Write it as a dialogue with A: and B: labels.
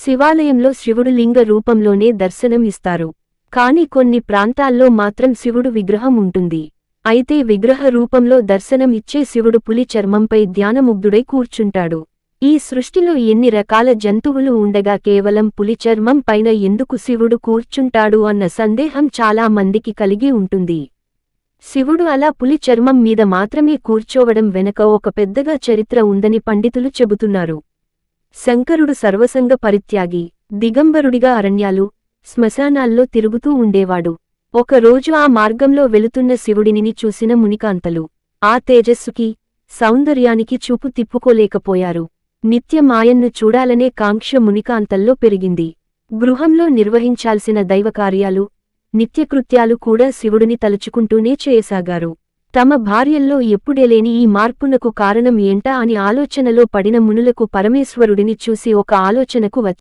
A: శివాలయంలో శివుడు లింగ రూపంలోనే దర్శనం ఇస్తారు. కాని కొన్ని ప్రాంతాల్లో మాత్రం శివుడు విగ్రహం ఉంటుంది. అయితే విగ్రహ రూపంలో దర్శనం ఇచ్చే శివుడు పులి చర్మంపై ధ్యానముగ్ధుడై కూర్చుంటాడు. ఈ సృష్టిలో ఎన్ని రకాల జంతువులు ఉండగా కేవలం పులి చర్మం పైన ఎందుకు శివుడు కూర్చుంటాడు అన్న సందేహం చాలా మందికి కలిగి ఉంటుంది. శివుడు అలా పులి చర్మం మీద మాత్రమే కూర్చోవడం వెనక ఒక పెద్దగా చరిత్ర ఉందని పండితులు చెబుతున్నారు. శంకరుడు సర్వసంగ పరిత్యాగి, దిగంబరుడిగా అరణ్యాలు, శ్మశానాల్లో తిరుగుతూ ఉండేవాడు. ఒకరోజు ఆ మార్గంలో వెళుతున్న శివుడిని చూసిన మునికాంతలు ఆ తేజస్సుకి, సౌందర్యానికి చూపు తిప్పుకోలేకపోయారు. నిత్యం ఆయన్ను చూడాలనే కాంక్ష మునికాంతల్లో పెరిగింది. గృహంలో నిర్వహించాల్సిన దైవకార్యాలు, నిత్యకృత్యాలు కూడా శివుడిని తలుచుకుంటూనే చేయసాగారు. తమ భార్యల్లో ఎప్పుడేలేని ఈ మార్పునకు కారణం ఏంటా అని ఆలోచనలో పడిన మునులకు పరమేశ్వరుడిని చూసి ఒక ఆలోచనకు